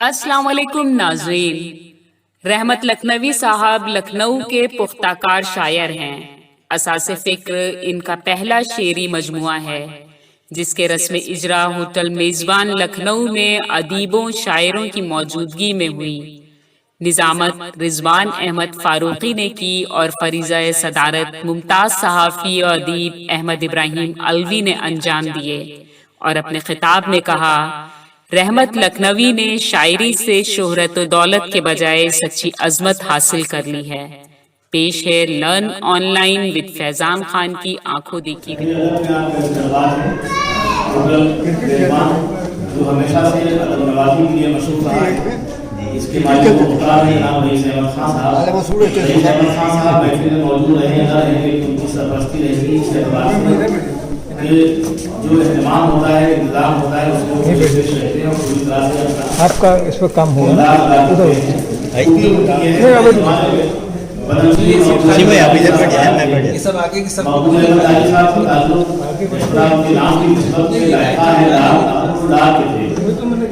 السلام علیکم ناظرین، رحمت لکھنوی صاحب لکھنؤ کے پختہ کار شاعر ہیں۔ اساس فکر ان کا پہلا شعری مجموعہ ہے جس کے رسم اجرا ہوٹل میزبان لکھنؤ میں ادیبوں شاعروں کی موجودگی میں ہوئی۔ نظامت رضوان احمد فاروقی نے کی اور فریضہ صدارت ممتاز صحافی اور ادیب احمد ابراہیم علوی نے انجام دیے، اور اپنے خطاب میں کہا: رحمت لکھنوی نے شاعری سے شہرت و دولت کے بجائے سچی عظمت حاصل کر لی ہے۔ پیش ہے لرن آن لائن ود فیضان خان کی آنکھوں دیکھی جو ہمیشہ سے ادب نوازی کے لیے مشہور رہا ہے۔ اس کے مالک مختار ہیں جناب رئیس احمد خان صاحب۔ رئیس احمد خان صاحب محفل میں موجود رہے ہیں کہ ان کی سرپرستی رہے گی اس اعتبار سے کہ جو اہتمام ہوتا ہے، انتظام ہوتا ہے، اس کو پیش رہتے ہیں اور پوری طرح سے آپ کا اس پہ کم ہوا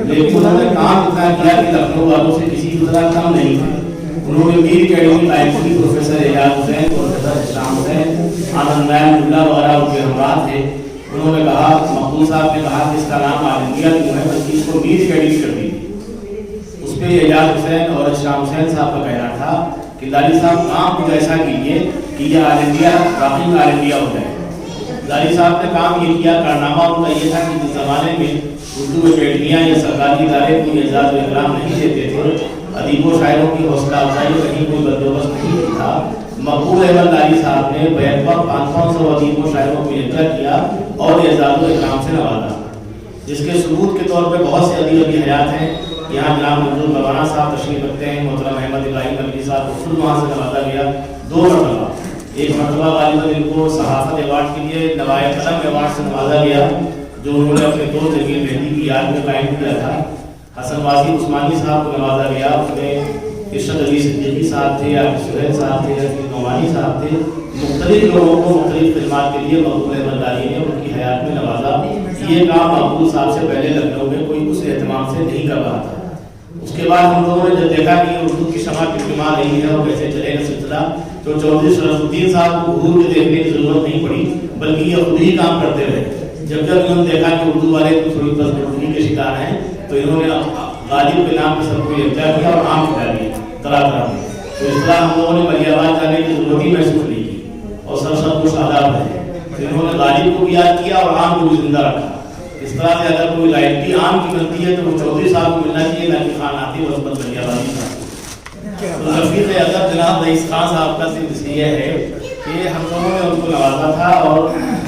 لیکن انہوں نے کام اتنا کیا کہ لکھنؤ والوں سے کسی طرح کم نہیں تھے۔ انہوں نے میر اکیڈمی قائم کی، پروفیسر اعجاز حسین، پروفیسر اسلام حسین، آنند نائن اللہ وغیرہ ان کے ہمراہ تھے۔ انہوں نے کہا، مقبول صاحب نے کہا کہ اس کا نام عالمیہ کیوں ہے، بلکہ اس کو میر اکیڈمی کر دیجیے۔ اس پہ اعجاز حسین اور اسلام حسین صاحب کا کہنا تھا کہ لالی صاحب کام کچھ ایسا کیجیے کہ یہ عالمیہ باقی عالمیہ ہو جائے۔ لالی صاحب نے کام یہ کیا، کارنامہ ان کا یہ تھا کہ جس زمانے میں اردو اکیڈمیاں یا سرکاری ادارے کوئی اعزاز و اکرام نہیں دیتے تھے، ادیب و شاعروں کی حوصلہ افزائی کہیں کوئی بندوبست نہیں تھا، مقبول احمد لالی صاحب نے بیک وقت 500 ادیب و شاعروں کو یکجا کیا اور اعزاز و اکرام سے نوازا، جس کے ثبوت کے طور پہ بہت سے ادیب ابھی حیات ہیں۔ یہاں جناب منظور مولانا صاحب تشریف رکھتے ہیں، محترم احمد ابراہیم علوی صاحب کو خود وہاں سے نوازا گیا 2 مرتبہ۔ ایک مرتبہ غالباً ان کو صحافت ایوارڈ کے لیے نوائے قلم ایوارڈ سے نوازا گیا، جو انہوں نے اپنے دوست جمیل مہدی کی یاد میں قائم کیا تھا۔ حسن واسی عثمانی صاحب کو نوازا گیا، اس میں ارشد علی صدیقی صاحب تھے، عابد سہیل صاحب تھے، حفیظ نعمانی صاحب تھے۔ مختلف لوگوں کو مختلف خدمات کے لیے مقبول احمد لالی نے ان کی حیات میں نوازا۔ یہ کام مقبول صاحب سے پہلے لکھنؤ میں کوئی اس اہتمام سے نہیں کر رہا تھا۔ اس کے بعد ہم لوگوں نے جب دیکھا کہ اردو کی شمع ٹمٹما رہی ہے اور کیسے چلے گا سلسلہ، تو چودھری شرف الدین صاحب کو گھور کے دیکھنے کی ضرورت نہیں پڑی، بلکہ یہ خود ہی کام کرتے رہے۔ جب انہوں نے دیکھا کہ اردو والے تو تھوڑی بس بردگی کے شکار ہیں، تو انہوں نے غالب کے نام پہ سب کو یکجا کیا اور عام کھلا دیا طرح طرح میں۔ تو اس طرح ہم لوگوں نے بڑی آواز جانے کی ضرورت ہی محسوس نہیں کی اور سب کچھ آداب ہے۔ تو انہوں نے غالب کو بھی یاد کیا اور عام کو بھی زندہ رکھا۔ اس طرح سے اگر کوئی لائبریری عام کی بنتی ہے تو وہ چودھری صاحب کو ملنا چاہیے، نہ کہ خان آتی اور عصمت بڑی آبادی صاحب۔ تو رفیق ادب جناب رئیس خان صاحب کا صرف یہ ہے کہ ہم لوگوں نے ان کو نوازا تھا اور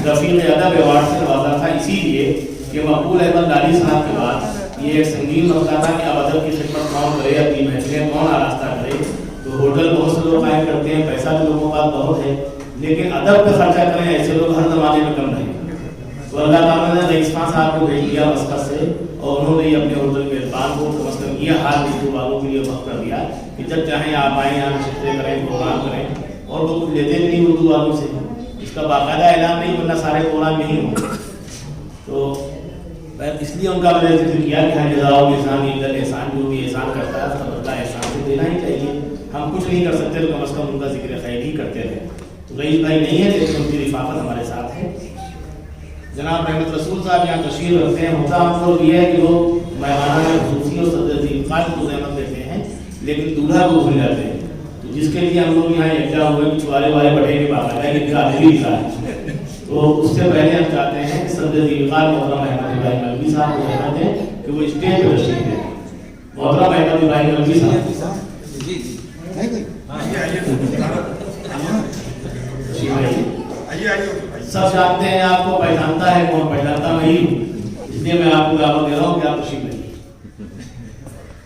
رفیق ادب ایوارڈ سے نوازا تھا، اسی لیے کہ مقبول احمد لالی صاحب کے بعد یہ ایک سنگین مسئلہ تھا کہ اب ادب کی خدمت کون کرے، اپنی محفلیں کون آراستہ کرے۔ تو ہوٹل بہت سے لوگ قائم کرتے ہیں، پیسہ بھی لوگوں کے پاس بہت ہے، لیکن ادب پہ خرچہ کریں ایسے لوگ ہر زمانے میں کم رہیں۔ تو اللہ تعالیٰ نے رئیس خان صاحب کو بھیج دیا مسقط سے، اور انہوں نے اپنے ہوٹل میزبان کو کم از کم یہ حال اردو والوں کے لیے وقت کر دیا کہ جب چاہیں آپ آئیں، یہاں نشستیں کریں، پروگرام کریں، اور وہ کچھ لیتے بھی نہیں اردو والوں سے۔ اس کا باقاعدہ اعلان نہیں، ورنہ سارے پروگرام نہیں ہوں۔ تو اس لیے ان کا میں نے ذکر کیا کہ ہر جزاؤ احسان الا الاحسان، جو بھی احسان کرتا ہے اس کا بدلہ احسان سے دینا ہی چاہیے۔ ہم کچھ نہیں کر سکتے تو کم از کم ان کا ذکر خیر ہی کرتے رہے۔ تو رئیس بھائی نہیں ہے لیکن ان کی رفاقت ہمارے ساتھ ہے۔ جناب رحمت رسول صاحب یہاں تشریف رکھتے ہیں۔ ہوتا ہم لوگ یہ ہے کہ لوگ مہمانان خصوصی اور صدر ذیقات کو زحمت دیتے ہیں لیکن دولہا کو بھول جاتے ہیں۔ تو جس کے لیے ہم لوگ یہاں یکجا ہوئے کہ چھوارے والے بڑھے کے باقاعدہ یہ دکھاتے بھی دکھا ہے، تو اس سے پہلے ہم چاہتے ہیں کہ صدر ذیقات محترم احمد ابراہیم علوی صاحب کو کہنا دیں کہ وہ اسٹیج پہ تشریف دیں۔ محترم احمد ابراہیم علوی صاحب سب جانتے ہیں، آپ کو پہچانتا ہے کون، پہچانتا نہیں ہوں، اس لیے میں آپ کو دعوت دے رہا ہوں کہ آپ تشریف لیں۔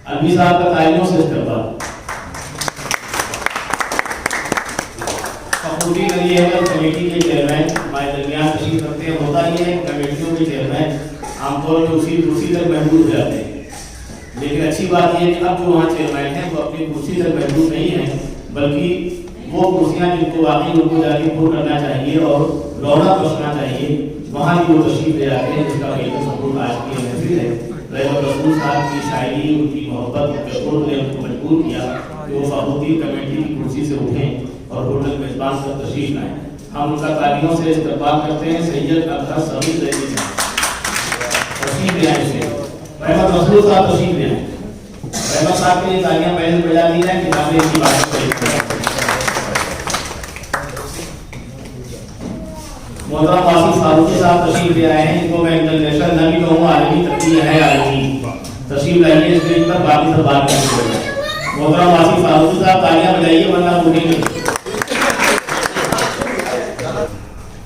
علوی صاحب کا تعینوں سے استقبال۔ فخرالدین علی احمد کمیٹی کے چیئرمین ہمارے درمیان تشریف رکھتے ہیں۔ ہوتا یہ ہے کمیٹیوں کے چیئرمین عام طور پہ اسی کرسی تک محدود ہو جاتے ہیں، لیکن اچھی بات یہ ہے کہ اب جو وہاں چیئرمین ہیں وہ اپنی کرسی تک محدود نہیں ہیں، بلکہ وہ کرسیاں جن کو واقعی ان کو جا کے پور کرنا چاہیے اور رونق بخشنا چاہیے، وہاں بھی وہ تشریف لے جاتے ہیں، جس کا ایک ثبوت آج کی محفل ہے۔ رحمت رسول صاحب کی شاعری، ان کی محبت کے قرب نے ان کو مجبور کیا کہ وہ فخرالدین کمیٹی کی کرسی سے اٹھیں اور ہوٹل میزبان پر تشریف لائیں۔ ہم ان کا تالیوں سے استقبال کرتے ہیں۔ سید اطہر سعید رضوی صاحب تشریف لے آئیں، سے رحمت رسول صاحب تشریف لے آئیں۔ رحمت صاحب کے لیے تالیاں پہلے بجا دی جائیں، کتابیں کی بات کریں۔ محترم واصف فاروقی صاحب تشریف لے آئے ہیں، ان کو میں انٹرنیشنل نہ بھی کہوں، عالمی تقریر ہے عالمی، تشریف لائیے اس اسٹیج پر، باقی سب بات کریں گے۔ محترم واصف فاروقی صاحب تالیاں بجائیے ورنہ اٹھیں گے۔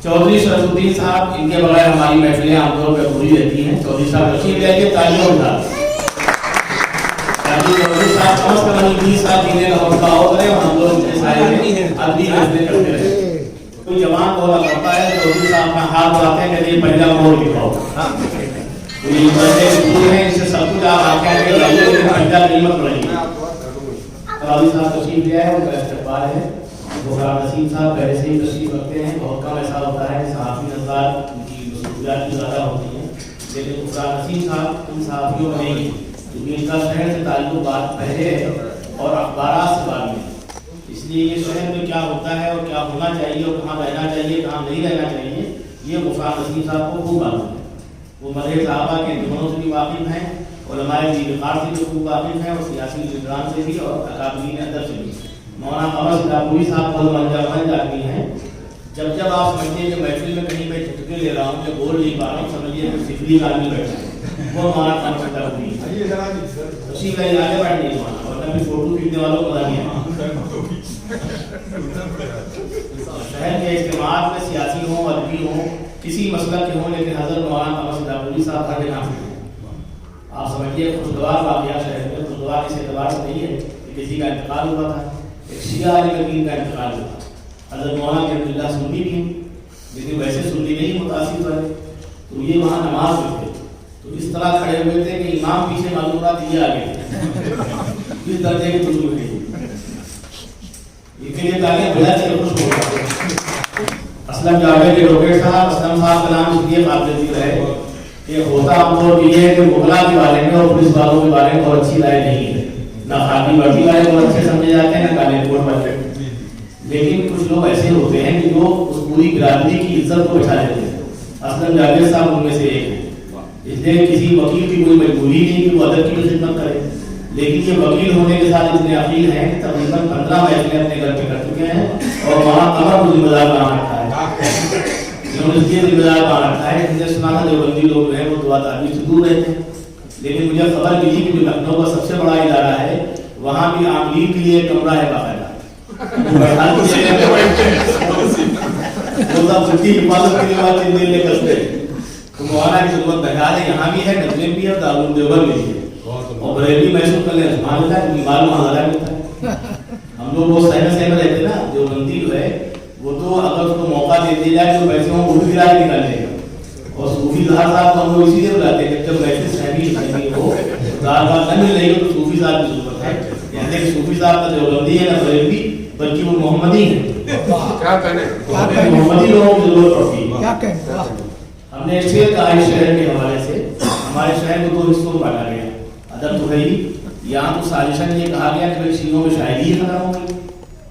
چودھری شرف الدین صاحب، ان کے بغیر ہماری محفلیں عام طور پر پوری رہتی ہیں۔ چودھری صاحب تشریف لے آئیے، تالیاں اٹھا چودھری صاحب کم از کم 20 سال جینے کا حوصلہ ہو کرے اور ہم لوگ اتنے سارے ادبی فیصلے کرتے رہے۔ کوئی جوان بولا کرتا ہے چودھری صاحب کا ہاتھ بڑھاتے ہیں کہ یہ پنجاب مور لکھاؤ، کوئی بڑے دور ہیں، اس سے سب کچھ آپ آ کے لائیے، پنجاب قیمت پڑے گی۔ قاضی صاحب تشریف لے آئے، ان کا استقبال ہے۔ غلام نسیم صاحب پہلے سے ہی تشریف رکھتے ہیں، بہت کم ایسا ہوتا ہے، صحافی نظار ان کی مصروفیات بھی زیادہ ہوتی ہیں، لیکن غلام نسیم صاحب ان صحافیوں میں نہیں، کیونکہ ان کا شہر سے تعلق بات پہلے ہے اور اخبارات سے بعد میں، اس لیے یہ شہر میں کیا ہوتا ہے اور کیا ہونا چاہیے اور کہاں رہنا چاہیے کہاں نہیں رہنا چاہیے، یہ غلام نسیم صاحب کو خوب معلوم ہے۔ وہ مدح صحابہ کے انجمنوں سے بھی واقف ہیں، علماء دیوبند سے بھی خوب واقف ہیں، اور سیاسی لیڈران سے بھی اور اکابرین ادب سے بھی۔ مولانا قمر سیتاپوری صاحب بہت منجا آدمی ہیں، جب جب آپ سمجھیے کہ محفل میں کہیں میں جھٹکے لے رہا ہوں یا بول نہیں پا رہا ہوں، سمجھیے کہ سفلی آدمی بیٹھا ہے، وہ مولانا قمر سیتاپوری تشریف لائیے، آگے بیٹھ نہیں مولانا، ورنہ بھی فوٹو کھینچنے والوں کو نہیں ہے۔ شہر کے اجتماعات میں سیاسی ہوں، ادبی ہوں، کسی مسلک کے ہوں، لیکن حضرت مولانا قمر سیتاپوری صاحب ہر جگہ ہیں۔ آپ سمجھیے خوشگوار واقعہ شہر میں، خوشگوار اس اعتبار سے نہیں ہے کہ کسی کا انتقال ہوا تھا، ایک شیعہ علی مدین کا انتقال ہوا۔ حضرت مولانا کے عبداللہ سنی بھی ہیں، لیکن ویسے سنی نہیں متاثر ہوئے، تو یہ وہاں نماز میں تھے، تو اس طرح کھڑے ہوئے تھے کہ امام پیچھے معلومات یہ آگے تھے، اس درجے کے بزرگ تھے۔ اس کے لیے تاکہ بلا سے خوش ہو۔ اسلم جاوید کے ڈاکٹر صاحب، اسلم صاحب کا نام اس لیے قابل ذکر ہے کہ ہوتا عام طور یہ ہے کہ مغلاں کے بارے میں اور پولیس والوں کے بارے میں بہت اچھی رائے نہیں ہے، نہ خاکی وردی والے بہت اچھے سمجھے جاتے ہیں، نہ کالے کوٹ والے، لیکن کچھ لوگ ایسے ہوتے ہیں کہ جو اس پوری برادری کی عزت کو بچا لیتے ہیں۔ اسلم جاوید صاحب ان میں سے ایک ہیں، اس لیے کسی وکیل کی کوئی مجبوری نہیں کہ وہ ادب کی خدمت کرے، لیکن یہ وکیل ہونے کے ساتھ اتنے عقیل ہیں کہ تقریباً 15 محفلیں اپنے گھر پہ کر چکے ہیں، اور وہاں قمر کو ذمہ دار بنا رکھا ہے، انہوں نے اس لیے ذمہ دار بنا رکھا ہے۔ مجھے سنا تھا دیوبندی لوگ ہیں وہ دعا تعبیر سے دور رہتے ہیں، لیکن مجھے خبر ملی کہ جو لکھنؤ کا سب سے بڑا ادارہ ہے وہاں بھی عاملین کے لیے ایک کمرہ ہے باقاعدہ، کی حفاظت کے لیے بات دل لے کرتے ہیں، تو مولانا کی خدمت بہار ہے، یہاں بھی ہے، نجم بھی ہے، دارالعلوم دیوبند بھی ہے، اور بریلوی محسوس کر لیں سبحان اللہ کہ مال وہاں زیادہ ملتا ہے۔ ہم لوگ بہت سہمے رہتے نا، جو بندی جو ہے وہ تو اگر اس کو موقع دے دیا جائے تو ویسے ہوں وہ بھی گرا کے نکال لے گا، اور صوفی ظہر صاحب کو ہم لوگ اسی لیے بلاتے ہیں کہ جب ویسے سہمی ہو دار بات نہ مل رہی ہو تو صوفی صاحب کی ضرورت ہے، یعنی کہ صوفی صاحب کا جو بندی ہے نہ بریلوی بلکہ وہ محمدی ہے، محمدی لوگوں کی ضرورت پڑتی ہے۔ ہم نے اس لیے کہا اس شہر کے حوالے سے، ہمارے شہر کو 2 حصوں میں بانٹا گیا، ادب تو ہے ہی، یہاں تو سازشاً یہ کہا گیا کہ شیعوں میں شاعری ہی ختم ہو گئی،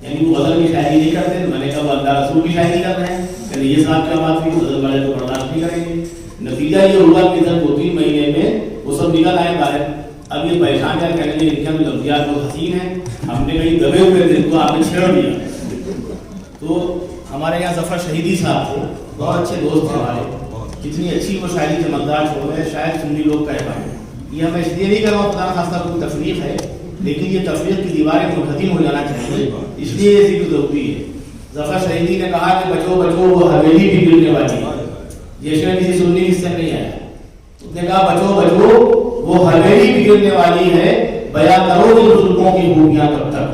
یعنی وہ غزل کی شاعری نہیں کرتے، میں نے کہا اللہ رسول کی شاعری کر رہے ہیں، کہ یہ صاحب کیا بات ہوئی، غزل والے تو برداشت نہیں کریں گے۔ نتیجہ یہ ہوگا کہ ادھر 2-3 مہینے میں وہ سب نکل آئے باہر، اب یہ پریشان کیا کہنے لگے ان کے لفظیات بہت حسین ہیں، ہم نے کہیں دبے ہوئے تھے تو آپ نے چھیڑ دیا۔ تو ہمارے یہاں ظفر شہیدی صاحب تھے، بہت اچھے دوست تھے ہمارے، کتنی اچھی وہ شاعری چمکدار چھوڑ رہے ہیں، شاید سنی لوگ کہہ پائیں۔ یہ ہمیں اس لیے نہیں کر رہا ہوں خدا خاصہ کوئی تفریق ہے، لیکن یہ تفریق کی دیواریں منہدم ہو جانا چاہیے، اس لیے یہ ذکر ضروری ہے۔ ظفر شہیدی نے کہا کہ بچو بچو وہ حویلی بھی گرنے والی ہے، یہ شعر کسی سنی حصے میں نہیں آیا، اس نے کہا بچو بچو وہ حویلی بھی گرنے والی ہے، بیان کرو ان بزرگوں کی خوبیاں کب تک۔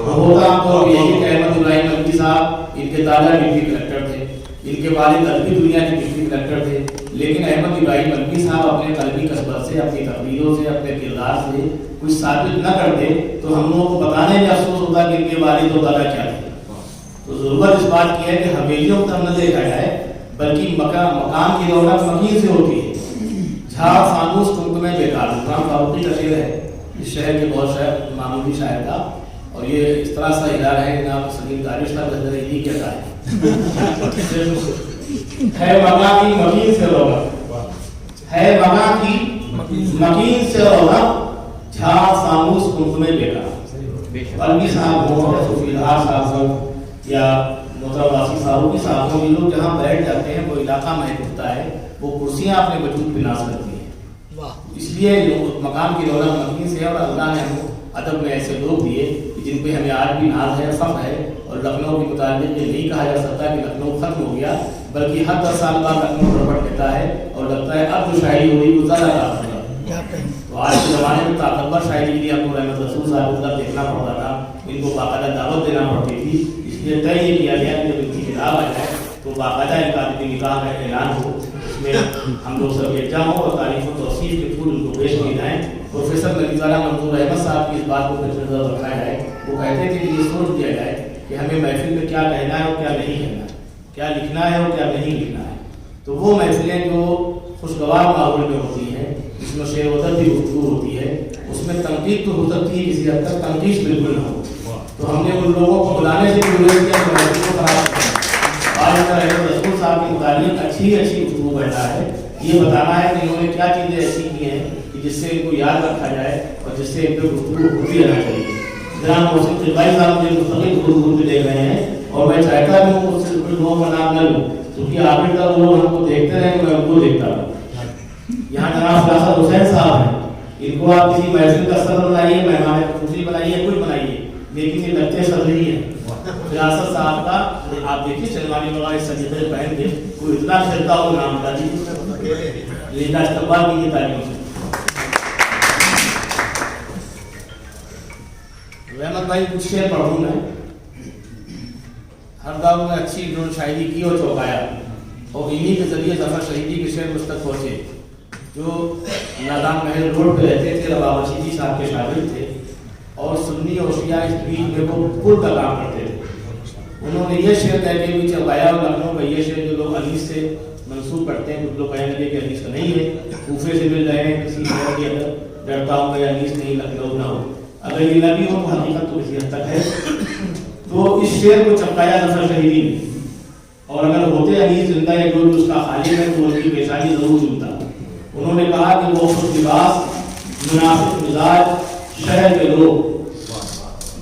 ہوتا عام طور پر یہی کہ احمد ابراہیم ملکی صاحب ان کے دادا ڈپٹی کلکٹر تھے، ان کے والد ادبی دنیا کے ڈپٹی کلکٹر تھے، لیکن احمد ابراہیم ملکی صاحب اپنے قلبی کسبت سے، اپنی تقریروں سے، اپنے کردار سے کچھ ثابت نہ کرتے تو ہم لوگوں کو بتانے میں افسوس ہوتا کہ ان کے والد و دادا کیا تھے۔ تو ضرورت اس بات کی ہے کہ حویلیوں کو نہ دیکھا جائے، بلکہ مقام کی رونق فقیر سے ہوتی ہے، جھا فانوس تمہیں بیکار. قرآن فاروقی کا شعر ہے اس شہر کے بہت شاعر معمولی شاعر کا, اور یہ اس طرح سا ہلا رہے کہ جناب سلیم دانش صاحب کے اندر یہی کہتا ہے مکاں کی مکین سے رونق, ہے مکاں کی مکین سے رونق, جھا فانوس تمہیں بیکار. علوی صاحب ہوں یا صوفی الہار صاحب ہوں یا محترم واسی فاروقی صاحب ہوں, یہ لوگ جہاں بیٹھ جاتے ہیں وہ علاقہ محک ہوتا ہے, وہ کرسیاں اپنے وجود پہ ناز کرتی ہیں. اس لیے مقام کی رونق مکین سے ہے, اور اللہ نے ہم ادب میں ایسے لوگ دیے جن پہ ہمیں آج بھی ناز ہے, فخر ہے. اور لکھنؤ کے متعلق یہ نہیں کہا جا سکتا کہ لکھنؤ ختم ہو گیا, بلکہ ہر 10 سال بعد لکھنؤ رپٹ لیتا ہے اور لگتا ہے اب جو شاعری ہوئی وہ زیادہ طاقتور. تو آج کے زمانے میں طاقتور شاعری کے لیے ہم کو رحمت رسول صاحب کو دیکھنا پڑتا تھا, ان کو باقاعدہ دعوت دینا پڑتی تھی. اس لیے طے یہ کیا گیا کہ جب ان کی کتاب آ جائے تو باقاعدہ ان کا نکاح کا اعلان ہو, اس میں ہم لوگ سب یکجا ہوں اور تعریف و توصیف کے پھول ان کو پیش کیے جائیں. پروفیسر نذیرہ منظور احمد صاحب کی اس بات کو نظر رکھا جائے. وہ کہتے تھے کہ یہ سوچ دیا جائے کہ ہمیں محفل میں کیا کہنا ہے اور کیا نہیں کہنا ہے, کیا لکھنا ہے اور کیا نہیں لکھنا ہے. تو وہ محفلیں جو خوشگوار ماحول میں ہوتی ہیں, جس میں شعر و ادب کی گفتگو ہوتی ہے, اس میں تنقید تو ہو سکتی ہے کسی حد تک, تنقید بالکل نہ ہو. تو ہم نے ان لوگوں کو بلانے سے گریز کیا کہ محفل کو خراب کریں. آج رسول صاحب کے متعلق اچھی گفتگو بیٹھا ہے, یہ بتانا ہے کہ انہوں نے کیا چیزیں ایسی کی ہیں کہ جس سے ان کو یاد رکھا جائے اور جس سے ان پہ گفتگو ہوتی رہنا چاہیے. جناب محسن قلبائی صاحب مجھے مستقل گفتگو پہ دیکھ رہے ہیں, اور میں چاہتا ہوں اس سے کوئی لوگوں کا نام نہ لوں, کیونکہ آخر تک وہ لوگ ہم کو دیکھتے رہے تو میں ان کو دیکھتا ہوں. یہاں جناب فراست حسین صاحب ہیں, ان کو آپ کسی محفل کا صدر بنائیے, مہمان خصوصی بنائیے, کچھ بنائیے, لیکن یہ لگتے صدر ہی ہیں. فراست صاحب کا آپ دیکھیے شلوانی وغیرہ سجدے پہن کے کوئی اتنا کھیلتا ہو نام بتا دیجیے, لیکن استقبال کی یہ تعلیم سے. رحمت بھائی کچھ شعر پڑھوں میں. ہر گاؤں میں اچھی جو شاعری کی اور چوکایا, اور انہی کے ذریعے ظفر شہیدی کے شعر مجھ تک پہنچے, جو نادان محل روڈ پہ رہتے تھے, رباب رشیدی صاحب کے شاگرد تھے, اور سنی اور شیعہ اس بیچ میں وہ پل کا کام کرتے تھے. انہوں نے یہ شعر کہہ کے بھی چلوایا, اور لکھنؤ کا یہ شعر جو لوگ حدیث سے منسوب کرتے ہیں, کچھ لوگ کہنے لگے کہ حدیث کا نہیں ہے, کوفے سے مل رہے ہیں کسی شہر کے اندر, ڈرتا ہوں کہ حدیث نہیں لکھنؤ نہ ہو. اگر یہ نہ بھی ہو تو حقیقت تو کسی حد تک ہے. تو اس شعر کو چپکایا ظفر شہیدی نے, اور اگر ہوتے حدیث زندہ ہے جو اس کا خالق ہے تو ان کی پیشانی ضرور جلتا. انہوں نے کہا کہ وہ خوش لباس منافق مزاج شہر کے لوگ,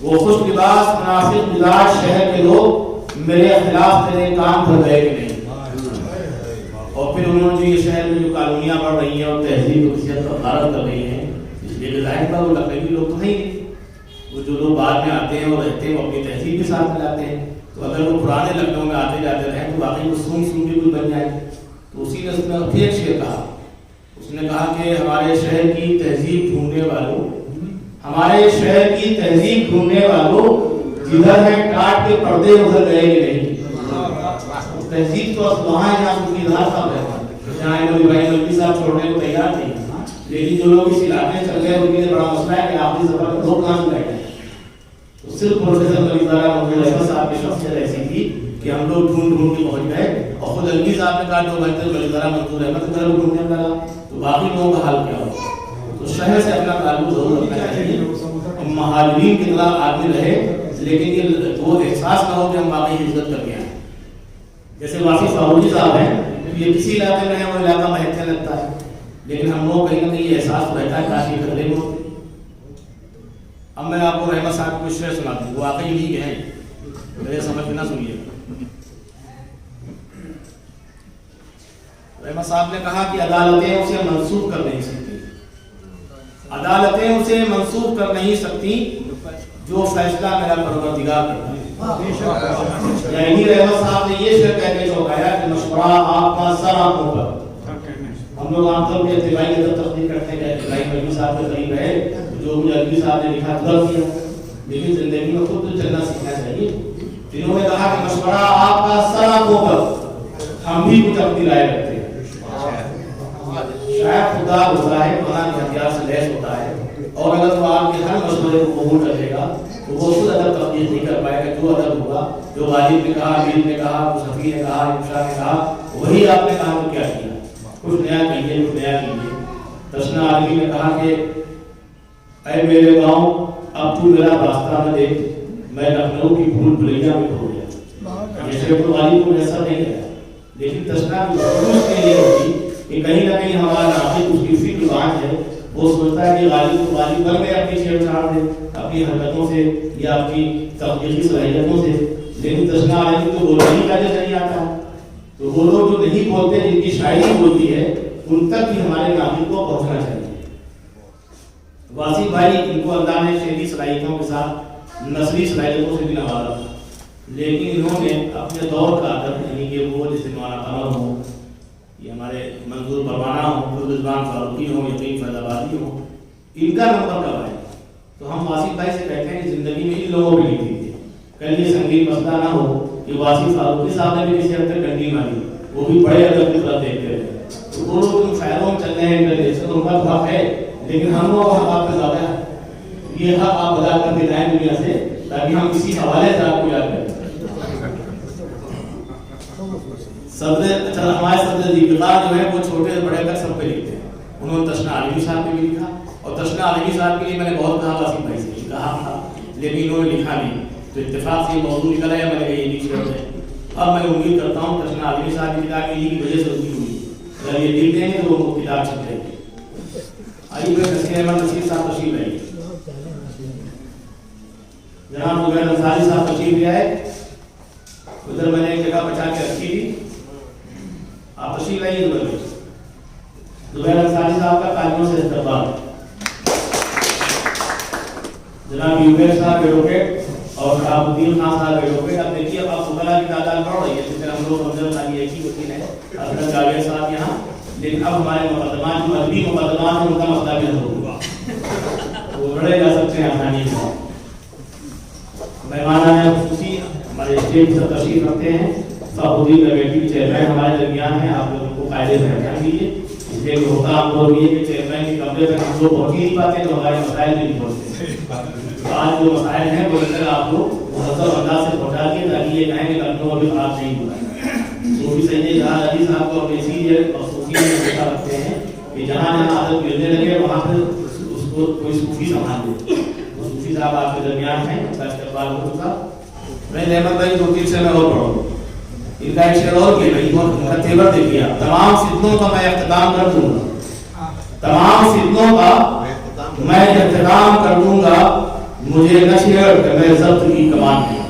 وہ خوش لباس منافق مزاج شہر کے لوگ میرے خلاف تیرے کام کر گئے کہ نہیں. اور پھر انہوں نے یہ شہر میں جو کالونیاں بڑھ رہی ہیں اور تہذیب و حیثیت پر غارت کر رہی ہیں, اس لیے ظاہر تھا وہ لکھنوی لوگ تو نہیں, وہ جو لوگ بعد میں آتے ہیں اور رہتے ہیں وہ اپنی تہذیب کے ساتھ ملاتے ہیں. تو اگر وہ پرانے لکھنؤ میں آتے جاتے رہیں تو واقعی وہ سون بھی کوئی بن جائے. تو اسی نے اس میں پھر ایک شعر کہا, اس نے کہا کہ ہمارے شہر کی تہذیب ڈھونڈنے والوں, ہمارے شہر کی تہذیب ڈھونڈنے والوں, جدھر ہے کاٹ کے پردے ادھر گئے کہ نہیں. تہذیب تو وہاں ہے جہاں صوفی الہار صاحب ہے, جہاں ابراہیم الوی صاحب چھوڑنے کو تیار تھے, لیکن جو لوگ اس علاقے میں چل گئے ان کے لیے بڑا مسئلہ ہے کہ آخری سفر میں 2 کام بیٹھے. تو صرف پروفیسر نذیرہ منظور احمد صاحب کی شخصیت ایسی تھی کہ ہم لوگ ڈھونڈ کے پہنچ گئے, اور خود علوی صاحب نے کہا 2 گھنٹے نذیرہ منظور احمد کی طرف ڈھونڈنے میں لگا, تو باقی لوگوں کا حال کیا ہو. تو شہر سے اپنا تعلق ضرور رکھنا چاہیے, اور مہاجرین کی طرح آدمی رہے, لیکن یہ وہ احساس نہ ہو کہ ہم واقعی عزت کر کے آئے. جیسے واسی فاروقی صاحب ہیں, یہ کسی علاقے میں ہے وہ علاقہ مہکنے لگتا ہے, لیکن ہم لوگ کہیں نہ کہیں یہ احساس رہتا ہے کاشی خطرے میں. اب میں آپ کو رحمت صاحب کو شعر سنا دوں, وہ واقعی نہیں کہ ہیں, میرے سمجھ میں نہ سنیے. رحمت صاحب نے کہا کہ عدالتیں اسے منسوخ کر نہیں سکتی, عدالتیں اسے منسوخ کر نہیں سکتی جو فیصلہ میرا پروردگار کرتا ہے. یعنی رحمت صاحب نے یہ شعر کہہ کے چوکایا کہ مشورہ آپ کا سر آنکھوں پر. ہم لوگ عام طور پہ اتباعی کی طرف تقدیر کرتے ہیں کہ ابراہیم الوی صاحب کے قریب ہے, جو مجھے الوی صاحب نے لکھا غلط کیا, لیکن زندگی میں خود تو چلنا سیکھنا چاہیے. انہوں نے کہا کہ مشورہ آپ کا سر آنکھوں پر, ہم بھی کچھ اپنی رائے رکھتے ہیں. شاید خدا ہوتا ہے, قرآن کے ہتھیار سے لیس ہوتا ہے, اور اگر وہ آپ کے ہر مشورے کو قبول کر لے گا تو وہ خود ادب تقدیر نہیں کر پائے گا. جو ادب ہوگا, جو غالب نے کہا, امیر نے کہا, صفی نے کہا, انشاء نے کہا, وہی آپ نے کہا تو کیا کیا, کچھ نیا کیجیے, کچھ نیا کیجیے. تشنا عالمی نے کہا کہ اے میرے گاؤں اب تو میرا راستہ نہ دیکھ، میں لکھنؤ کی بھول بھلیا میں کھو گیا. یہ شیخ الغالب کو ایسا نہیں ہے، لیکن تشنا کی کوشش کے لیے ہوتی کہ کہیں نہ کہیں ہمارا ناطق اس کی فکر بات ہے، وہ سوچتا ہے کہ غالب کو غالب بن گئے اپنی چھیڑ چھاڑ سے، اپنی حرکتوں سے یا اپنی تخلیقی صلاحیتوں سے. لیکن تشنا عالمی کو بولنے ہی کا جیسا نہیں آتا ہے. تو وہ لوگ جو نہیں بولتے، جن کی شاعری بولتی ہے، ان تک بھی ہمارے ناطق کو پہنچنا چاہیے. واسی بھائی ان کو اللہ نے شعری صلاحیتوں کے ساتھ نثری صلاحیتوں سے بھی نوازا، لیکن انہوں نے اپنے دور کا ادب، یعنی کہ وہ جیسے مولانا قمر ہوں، یہ ہمارے منظور پروانہ ہوں، رضوان فاروقی ہوں، یقین فیض آبادی ہوں، ان کا نمبر کب آئے؟ تو ہم واصف بھائی سے کہتے ہیں کہ زندگی میں ان لوگوں بھی لکھی تھی. کل یہ سنگین مسئلہ نہ ہو کہ واصف فاروقی صاحب نے بھی کسی حد تک ڈنڈی ماری، وہ بھی بڑے ادب کی طرف دیکھتے رہے. تو وہ لوگ ان خیروں میں چل رہے ہیں، ان کا حق ہے، لیکن ہم لوگ حق آپ پہ زیادہ ہے. یہ حق آپ ادا کر کے جائیں دنیا سے، تاکہ ہم کسی حوالے سے آپ کو یاد کریں. ہمارے صدر دیپکار جو ہے وہ چھوٹے بڑے تک سب پہ لکھتے ہیں. انہوں نے تشنا عالمی صاحب پہ بھی لکھا، اور تشنا عالمی صاحب کے لیے میں نے بہت کہا واصف بھائی سے کہا تھا، لیکن انہوں نے لکھا نہیں. تو اتفاق سے یہ موضوع نکلا ہے، میں نے کہا یہ لکھ چھوڑ دیں. اب میں امید کرتا ہوں تشنا عالمی صاحب کی کتاب کی وجہ سے ہوئی ہوئی، اگر یہ لکھ دیں گے تو وہ کتاب چھپ جائے گی. آئیے میں نصیر احمد نصیر صاحب تشریف لائیے. جناب زبیر انصاری صاحب تشریف لے آئے. ادھر میں نے ایک جگہ بچا کے رکھی تھی، آپ تشریف لائیے. زبیر انصاری صاحب کا تعلیموں سے استقبال. جناب یوگیش صاحب ایڈوکیٹ اور شہاب الدین خان صاحب ایڈوکیٹ. اب دیکھیے اب فضلاء کی تعداد بڑھ رہی ہے، جس طرح ہم لوگ رمضان خالی ایک ہی وکیل ہے حضرت جاوید صاحب یہاں، لیکن اب ہمارے مقدمات جو ادبی مقدمات ہیں ان کا مسئلہ بھی حل ہوگا، وہ لڑے جا سکتے ہیں آسانی سے. مہمان خصوصی ہمارے اسٹیج سے تشریف رکھتے ہیں شہاب الدین کمیٹی کے چیئرمین ہمارے درمیان ہیں. آپ لوگوں کو قاعدے سے پہچان دیجیے، اس لیے ہوتا آپ لوگ یہ کہ چیئرمین کے کمرے تک ہم لوگ پہنچ ہی نہیں پاتے تو ہمارے مسائل بھی نہیں پہنچتے. آج جو مسائل ہیں وہ اگر آپ لوگ مہذب انداز سے پہنچا دیے تاکہ یہ کہیں کہ لکھنؤ ابھی خراب نہیں ہوا ہے. صوفی سید جہاں علی صاحب کو اپنی سیریت اور صوفی میں رکھتے ہیں کہ جہاں جہاں عادت ملنے لگے وہاں پہ اس کو کوئی صوفی سنبھال دے. صوفی صاحب آپ کے درمیان ہیں، ان کا استقبال ہو چکا. میں احمد بھائی دو تین سے میں اور پڑھوں، ان کا ایک شعر اور کیا بھائی بہت تیور دیکھیے. تمام فتنوں کا میں اختتام کر دوں گا، تمام فتنوں کا میں اختتام کر دوں گا، مجھے نہ چھیڑ کہ میں ضبط کی کمان میں.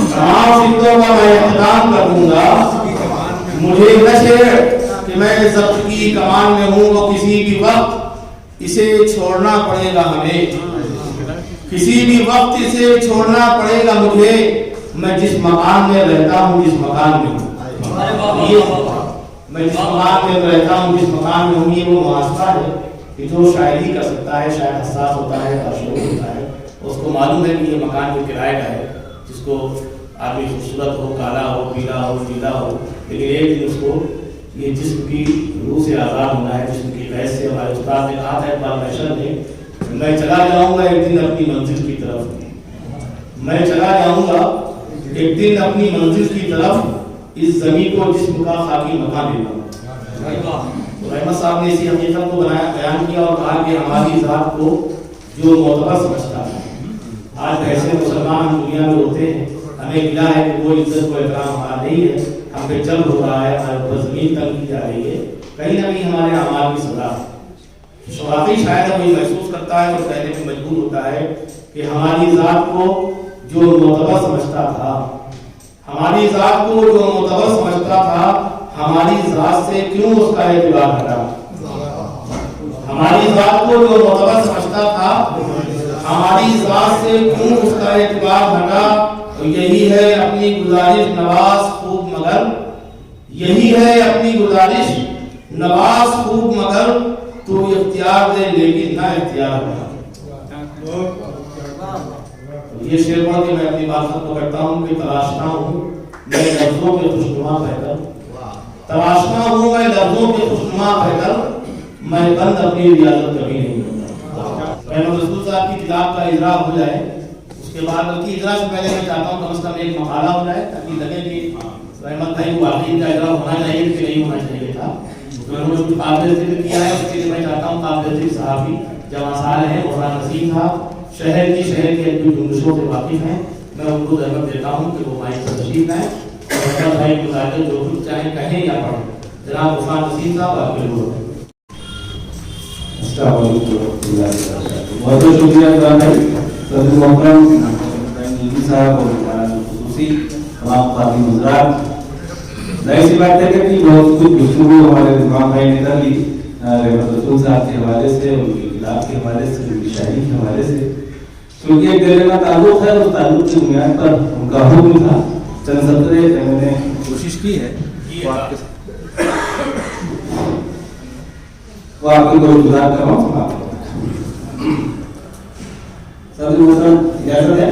تمام فتنوں کا میں اختتام کر دوں گا، مجھے نہ چھیڑ کہ میں ضبط کی کمان میں ہوں. وہ کسی بھی وقت اسے چھوڑنا پڑے گا ہمیں، کسی بھی وقت اسے چھوڑنا پڑے گا مجھے. میں جس مکان میں رہتا ہوں جس مکان میں ہوں، میں جس مکان میں رہتا ہوں جس مکان میں ہوں، یہ وہ محاسبہ ہے کہ جو شاعری کر سکتا ہے، شاید حساس ہوتا ہے، باشعور ہوتا ہے، اس کو معلوم ہے کہ یہ مکان جو کرائے کا ہے، جس کو آدمی خوبصورت ہو، کالا ہو، پیلا ہو، نیلا ہو، لیکن ایک دن اس کو یہ جسم کی روح سے آزاد ہونا ہے، جسم کی قید سے. ہمارے استاد نے کہا تھا اقبال محشر نے، میں چلا جاؤں گا ایک دن اپنی منزل کی طرف، میں چلا جاؤں گا ایک دن اپنی منزل کی طرف، اس زمین کو جسم کا خاکی مکان دینا. رحمت صاحب نے اسی حقیقت کو بیان کیا اور کہا کہ ہماری ذات کو جو معتبر سمجھتا ہے، آج ایسے مسلمان ہم دنیا میں ہوتے ہیں، ہمیں ملا ہے کہ وہ عزت و احترام ہمارا نہیں ہے، ہم پہ جلد ہو رہا ہے، ہمارے اوپر زمین تنگ کی جا رہی ہے، کہیں نہ کہیں ہمارے اعمال کی سزا. واقعی شاید کوئی محسوس کرتا ہے اور کہنے میں مجبور ہوتا ہے کہ ہماری ذات کو جو معتبر سمجھتا تھا، ہماری ذات کو جو معتبر سمجھتا تھا، ہماری ذات سے کیوں اس کا اعتبار ہٹا. ہماری ذات کو جو معتبر سمجھتا تھا، ہماری ذات سے کیوں اس کا اعتبار ہٹا. تو یہی ہے اپنی گزارش نواز خوب مگر، یہی ہے اپنی گزارش نواز خوب مگر، تو اختیار دے لیکن نہ اختیار نہ. یہ شعر پڑھ کے میں اپنی بات ختم کرتا ہوں کہ تراشنا ہوں میں لفظوں کے خوشنما بہ کر، تراشنا ہوں میں لفظوں کے خوشنما بہ کر، میں بند اپنی ریاضت کبھی نہیں ہوتا. محمد رسول صاحب کی کتاب کا اجرا ہو جائے، اس کے بعد ان کی اجرا سے پہلے میں چاہتا ہوں کم از کم ایک مقالہ ہو جائے تاکہ لگے کہ رحمت بھائی کو واقعی ان کا اجرا ہونا چاہیے کہ نہیں ہونا چاہیے تھا. تو میں انہوں نے کچھ قابل ذکر کیا ہے، اس کے لیے میں چاہتا ہوں قابل ذکر صحافی جو آثار ہیں مولانا نسیم صاحب شہر کی جنبشوں سے واقف ہیں، میں ان کو دعوت دیتا ہوں کہ وہ مائک پر تشریف لائیں اور بھائی کو لاکر جو کچھ چاہیں کہیں یا پڑھیں۔ جناب عثمان نسیم صاحب آپ کے لیے۔ السلام علیکم ورحمۃ اللہ وبرکاتہ۔ بہت بہت شکریہ صدر محترم نسیم صاحب اور خصوصی تمام خواتین حضرات۔ ظاہر سی بات ہے کہ بہت کچھ گفتگو ہمارے امام بھائی نے کر لی رحمت رسول صاحب کے حوالے سے، ان کے کتاب کے حوالے سے، ان کی شاعری کے حوالے سے، کیونکہ ایک دل کا تعلق ہے، اس تعلق کی بنیاد پر ان کا حکم تھا۔ چند سطرے میں نے کوشش کی ہے وہ آپ کے کوئی گزار کر رہا ہوں۔ صدر محترم اجازت ہے؟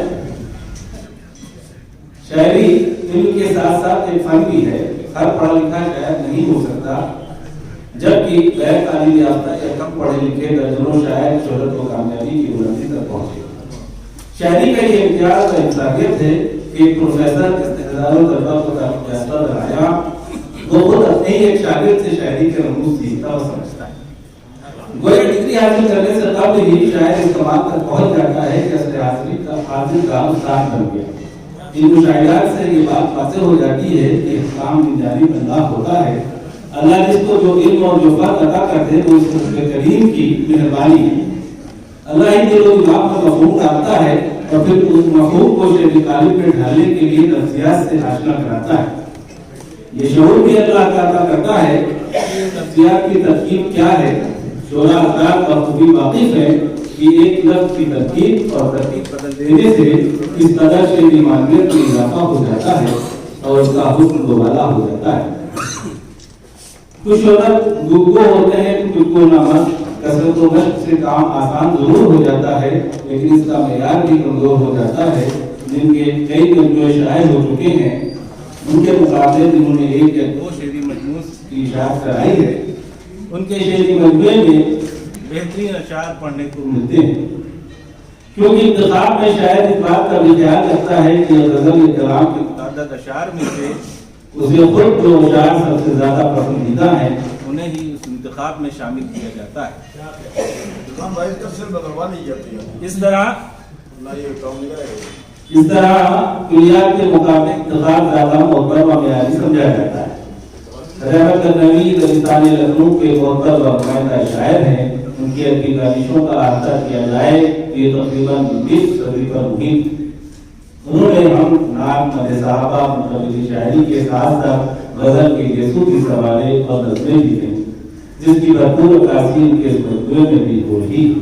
شاعری علم کے ساتھ ساتھ ایک فن بھی ہے، ہر پڑھا لکھا شاعر نہیں ہو سکتا، جبکہ غیر تعلیم یافتہ یا کم پڑھے لکھے درجنوں شاعر شہرت و کامیابی کی بلندی تک پہنچے۔ شاعری کا یہ امتیاز اور صلاحیت ہے کہ ایک پروفیسر جس نے ہزاروں طلباء کو تعلیم یافتہ بنایا، وہ خود اپنے ہی ایک شاگرد سے شاعری کے رموز سیکھتا اور سمجھتا ہے۔ گویا ڈگری حاصل کرنے سے قبل ہی شاعر اس کمال تک پہنچ جاتا ہے کہ اصل حاصل کا استاد بن گیا۔ ان مشاہدات سے یہ بات واضح ہو جاتی ہے کہ کام من جانب اللہ ہوتا ہے۔ اللہ جس کو جو علم اور جو فضل عطا کرتے ہیں وہ اس رب کریم کی مہربانی ہے۔ اللہ ہی دل و دماغ میں مفہوم ڈالتا ہے اور پھر اس مفہوم کو شعری قالب پہ ڈھالنے کے لیے نفسیات سے آشنا کراتا ہے۔ یہ شعور بھی اللہ عطا کرتا ہے کہ نفسیات کی ترکیب کیا ہے۔ شعراء حضرات بخوبی واقف ہے کہ ایک لفظ کی ترکیب اور ترتیب بدل دینے سے اس قدر شعری معنویت میں اضافہ ہو جاتا ہے اور اس کا حسن دوبالا ہو جاتا ہے۔ کچھ شعراء گفتگو ہوتے ہیں، کچھ کو نامرد، کثرت و مشق سے کام آسان ضرور ہو جاتا ہے لیکن اس کا معیار بھی کمزور ہو جاتا ہے۔ جن کے کئی مجموعے شائع ہو چکے ہیں، ان کے مقابلے جنہوں نے ایک یا دو شعری مجموعوں کی اشاعت کرائی ہے، ان کے شعری مجموعے میں بہترین اشعار پڑھنے کو ملتے ہیں، کیونکہ انتخاب میں شاید اس بات کا بھی خیال رکھتا ہے کہ غزل یا کلام کے متعدد اشعار میں سے اسے خود جو اشعار سب سے زیادہ پسندیدہ ہیں انہیں ہی اس انتخاب میں شامل کیا جاتا ہے۔ اس طرح کلیات کے مقابلے انتخاب زیادہ معتبر و معیاری سمجھا جاتا ہے۔ رحمت لکھنوی دبستان لکھنؤ کے معتبر و نمائندہ شاعر ہیں، ان کی ادبی کاوشوں کا احاطہ کیا جائے یہ تقریباً 20 صدی پر محیط۔ انہوں نے ہم نعت، مدح صحابہ، مقبولی شاعری کے ساتھ ساتھ غزل کے یسوع کی سوالے اور نظمیں بھی ہیں، جس کی بھرپور عکاسی ان کے اس مجموعے میں بھی ہو رہی۔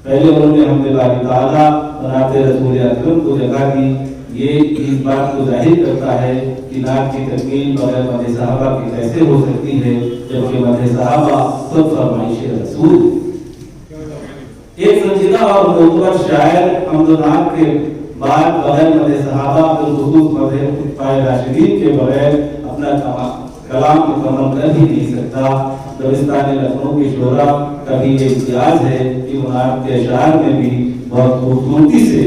پہلے انہوں نے حمد باری تعالیٰ نعت رسول اکرم کو جگہ دی۔ یہ اس بات کو ظاہر کرتا ہے کہ نعت کی تکمیل بغیر مدح صحابہ کی کیسے ہو سکتی ہے، جبکہ مدح صحابہ خود فرمائش رسول۔ ایک سنجیدہ اور معتبر شاعر حمد و نعت کے بعد بغیر مدح صحابہ بالخصوص مدح خلفائے راشدین کے بغیر اپنا کلام مکمل کر ہی نہیں سکتا۔ دبستان لکھنؤ کی شعراء کا بھی یہ امتیاز ہے کہ نعت کے اشعار میں بھی بہت خوبصورتی سے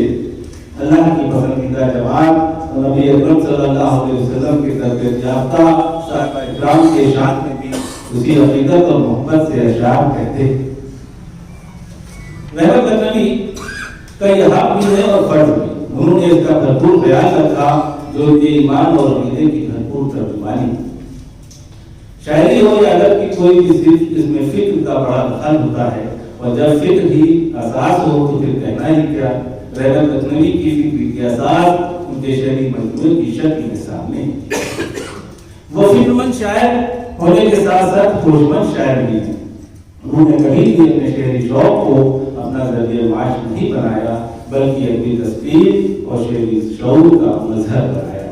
اللہ کی پسندیدہ جماعت نبی اکرم صلی اللہ علیہ وسلم کی تربیت یافتہ صحابہ اکرام کے شان میں بھی اسی حقیقت اور محبت سے اشعار کہتے ہیں۔ رحمت لکھنوی کا یہ حق بھی ہے اور فرض بھی، انہوں نے اس کا بھرپور خیال رکھا جو ان کے ایمان اور عقیدے کی بھرپور ترجمانی۔ شاعری ہو یا ادب کی کوئی بھی صرف اس میں فکر کا بڑا دخل ہوتا ہے، اور جب فکر ہی اساس ہو تو پھر کہنا ہی کیا۔ رحمت لکھنوی کی فکری کے اساس ان کے شعری مجموعے کی شکل میں سامنے۔ وہ فکرمند شاعر ہونے کے ساتھ ساتھ خوشمند شاعر بھی ہیں۔ انہوں نے کبھی بھی اپنے شعری شوق کو اپنا ذریعہ معاش نہیں بنایا، بلکہ اپنی تصویر اور شعری شعور کا مظہر بنایا۔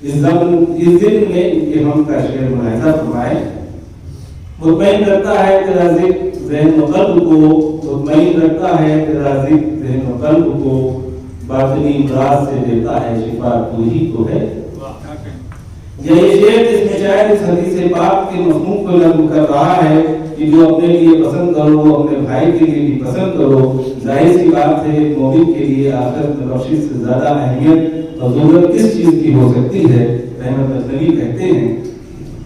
اس دن میں ان کے ہم کا شعر ملاحظہ فرمائے، مطمئن کرتا ہے تیرا ذکر ذہن و قلب کو، مطمئن رکھتا ہے تیرا ذکر ذہن و قلب کو، باطنی امراض سے دیتا ہے شفا تو ہی تو ہے۔ یہ شعر جس میں شاعر اس حدیث پاک کے مفہوم کو نقل کر رہا ہے کہ جو اپنے لیے پسند کرو وہ اپنے بھائی کے لیے بھی پسند کرو، ظاہر سی بات ہے مومن کے لیے آخرت میں بخشش سے زیادہ اہمیت اور ضرورت کس چیز کی ہو سکتی ہے۔ رحمت لکھنوی کہتے ہیں